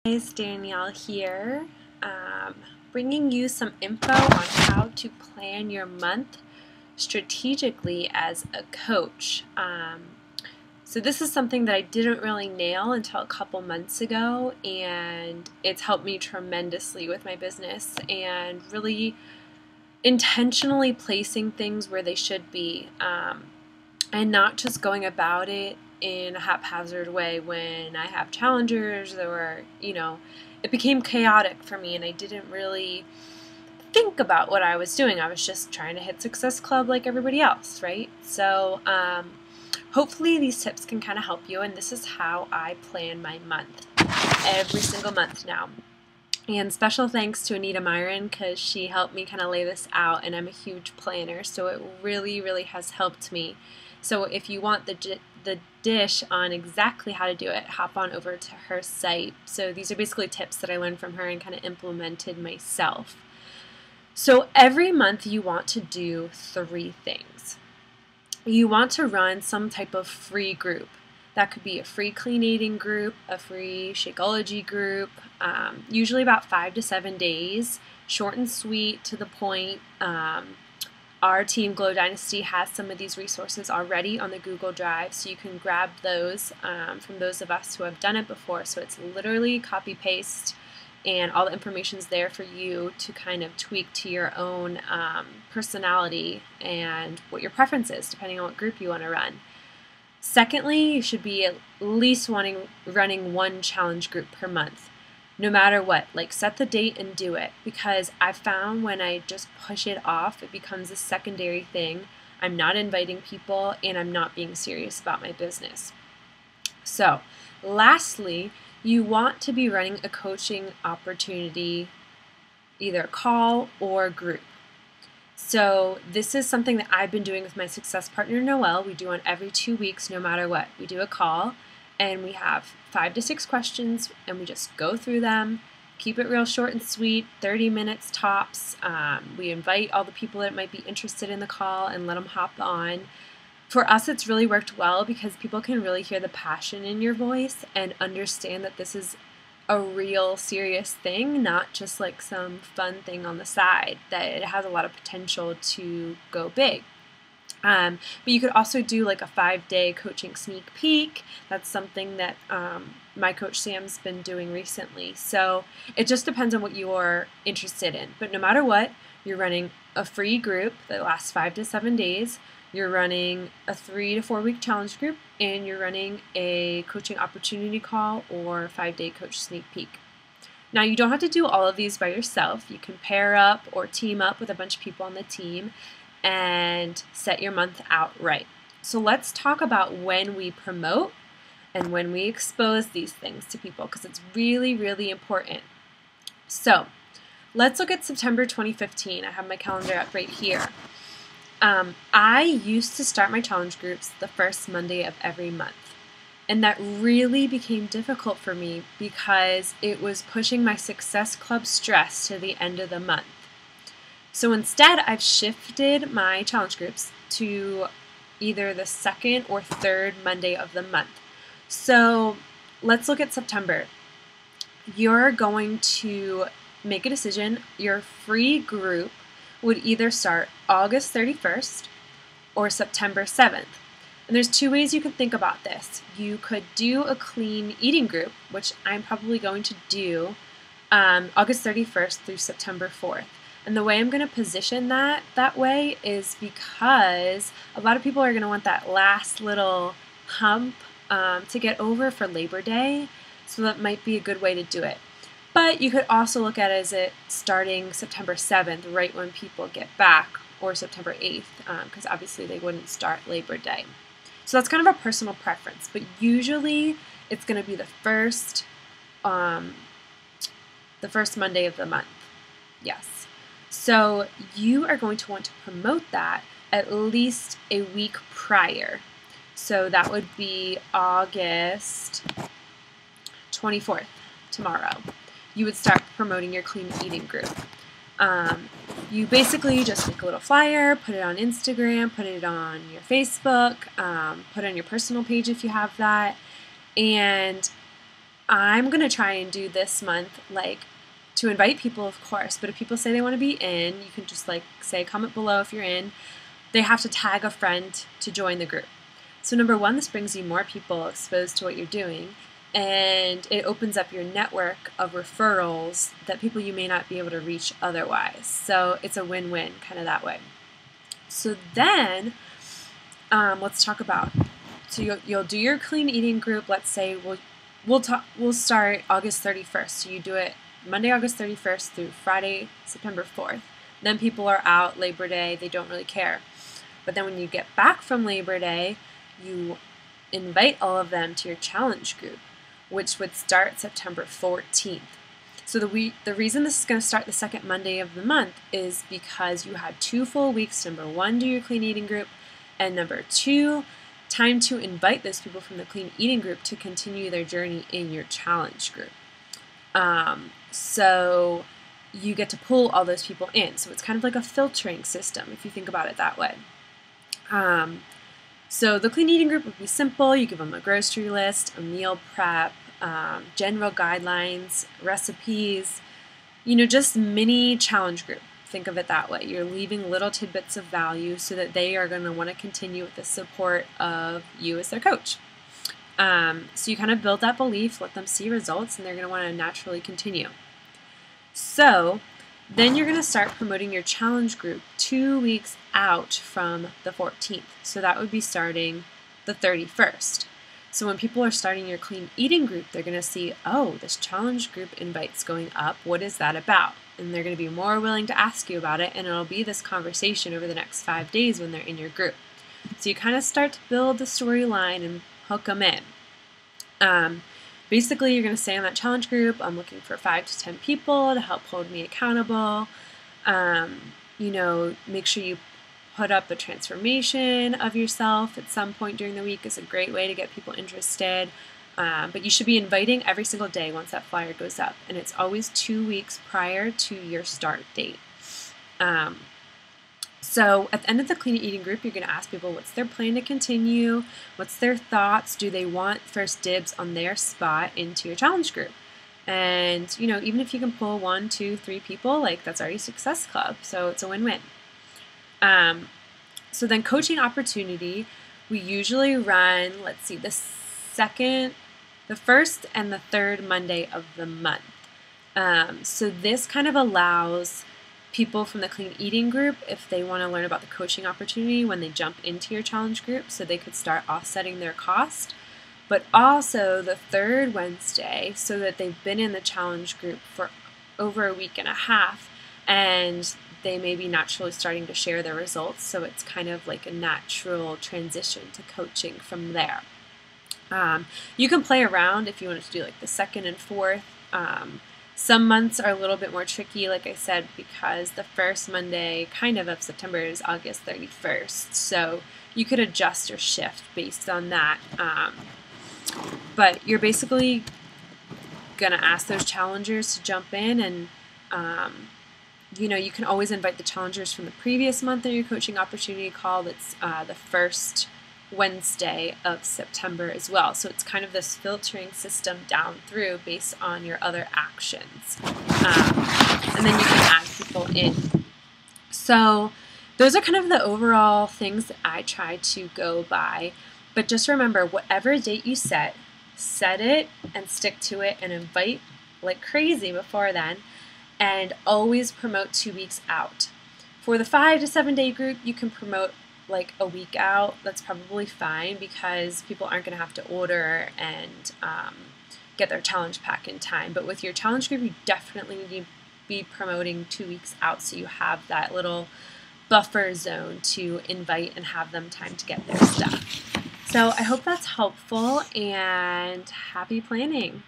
Guys, Danielle here, bringing you some info on how to plan your month strategically as a coach. So this is something that I didn't really nail until a couple months ago, and it's helped me tremendously with my business and really intentionally placing things where they should be, and not just going about it in a haphazard way when I have challengers or, it became chaotic for me and I didn't really think about what I was doing. I was just trying to hit Success Club like everybody else, right? So hopefully these tips can kind of help you, and this is how I plan my month every single month now. And special thanks to Anita Myron because she helped me kind of lay this out, and I'm a huge planner, so it really, really has helped me. So if you want the dish on exactly how to do it, hop on over to her site. So these are basically tips that I learned from her and kind of implemented myself. So every month you want to do 3 things. You want to run some type of free group. That could be a free clean eating group, a free Shakeology group, usually about 5 to 7 days, short and sweet, to the point. Our team, Glow Dynasty, has some of these resources already on the Google Drive, so you can grab those from those of us who have done it before. So it's literally copy-paste, and all the information's there for you to kind of tweak to your own personality and what your preference is, depending on what group you want to run. Secondly, you should be at least running 1 challenge group per month. No matter what, like set the date and do it, because I found when I just push it off, it becomes a secondary thing. I'm not inviting people and I'm not being serious about my business. So, lastly, you want to be running a coaching opportunity, either a call or group. So this is something that I've been doing with my success partner, Noelle. We do one every 2 weeks, no matter what. We do a call, and we have 5 to 6 questions, and we just go through them, keep it real short and sweet, 30 minutes tops. We invite all the people that might be interested in the call and let them hop on. For us, it's really worked well because people can really hear the passion in your voice and understand that this is a real serious thing, not just like some fun thing on the side, that it has a lot of potential to go big. But you could also do like a 5-day coaching sneak peek. That's something that my coach Sam's been doing recently. So it just depends on what you're interested in. But no matter what, you're running a free group that lasts 5 to 7 days. You're running a 3 to 4 week challenge group, and you're running a coaching opportunity call or 5-day coach sneak peek. Now, you don't have to do all of these by yourself. You can pair up or team up with a bunch of people on the team and set your month out right. So let's talk about when we promote and when we expose these things to people, because it's really, really important. So let's look at September 2015. I have my calendar up right here. I used to start my challenge groups the first Monday of every month. And that really became difficult for me because it was pushing my Success Club stress to the end of the month. So instead, I've shifted my challenge groups to either the 2nd or 3rd Monday of the month. So let's look at September. You're going to make a decision. Your free group would either start August 31st or September 7th. And there's 2 ways you can think about this. You could do a clean eating group, which I'm probably going to do August 31st through September 4th. And the way I'm going to position that way is because a lot of people are going to want that last little hump to get over for Labor Day, so that might be a good way to do it. But you could also look at it as it starting September 7th, right when people get back, or September 8th, because obviously they wouldn't start Labor Day. So that's kind of a personal preference, but usually it's going to be the first Monday of the month. Yes. So you are going to want to promote that at least a week prior. So that would be August 24th, tomorrow. You would start promoting your clean eating group. You basically just make a little flyer, put it on Instagram, put it on your Facebook, put it on your personal page if you have that, and I'm going to try and do this month, like, to invite people, of course, but if people say they want to be in, you can just like say comment below if you're in. They have to tag a friend to join the group. So number one, this brings you more people exposed to what you're doing, and it opens up your network of referrals that people you may not be able to reach otherwise. So it's a win-win kind of that way. So then let's talk about, so you'll do your clean eating group. Let's say we'll start August 31st. So you do it Monday, August 31st through Friday, September 4th. Then people are out Labor Day. They don't really care. But then when you get back from Labor Day, you invite all of them to your challenge group, which would start September 14th. So the reason this is going to start the second Monday of the month is because you had 2 full weeks. Number one, do your clean eating group, and number two, time to invite those people from the clean eating group to continue their journey in your challenge group. So you get to pull all those people in. So it's kind of like a filtering system if you think about it that way. So the clean eating group would be simple. You give them a grocery list, a meal prep, general guidelines, recipes, just mini challenge group. Think of it that way. You're leaving little tidbits of value so that they are going to want to continue with the support of you as their coach. So you kind of build that belief, let them see results, and they're going to want to naturally continue. So then you're going to start promoting your challenge group 2 weeks out from the 14th. So that would be starting the 31st. So when people are starting your clean eating group, they're going to see, oh, this challenge group invite's going up. What is that about? And they're going to be more willing to ask you about it, and it'll be this conversation over the next 5 days when they're in your group. So you kind of start to build the storyline and hook them in. Basically, you're going to say on that challenge group, I'm looking for 5 to 10 people to help hold me accountable. Make sure you put up a transformation of yourself at some point during the week is a great way to get people interested. But you should be inviting every single day once that flyer goes up. And it's always 2 weeks prior to your start date. So at the end of the clean eating group, you're going to ask people what's their plan to continue, what's their thoughts, do they want first dibs on their spot into your challenge group? And, even if you can pull 1, 2, 3 people, like that's already Success Club. So it's a win-win. So then coaching opportunity, we usually run, the first and the third Monday of the month. So this kind of allows people from the clean eating group, if they want to learn about the coaching opportunity when they jump into your challenge group, so they could start offsetting their cost, but also the third Wednesday so that they've been in the challenge group for over a week and a half and they may be naturally starting to share their results, so it's kind of like a natural transition to coaching from there. You can play around if you wanted to do like the second and fourth. Some months are a little bit more tricky, like I said, because the first Monday of September is August 31st. So you could adjust or shift based on that. But you're basically going to ask those challengers to jump in, and you can always invite the challengers from the previous month in your coaching opportunity call. That's the first Wednesday of September as well. So it's kind of this filtering system down through based on your other actions. And then you can add people in. So those are kind of the overall things that I try to go by. But just remember, whatever date you set it and stick to it and invite like crazy before then, and always promote 2 weeks out. For the 5 to 7 day group, you can promote like a week out. That's probably fine because people aren't going to have to order and get their challenge pack in time. But with your challenge group, you definitely need to be promoting 2 weeks out so you have that little buffer zone to invite and have them time to get their stuff. So I hope that's helpful, and happy planning.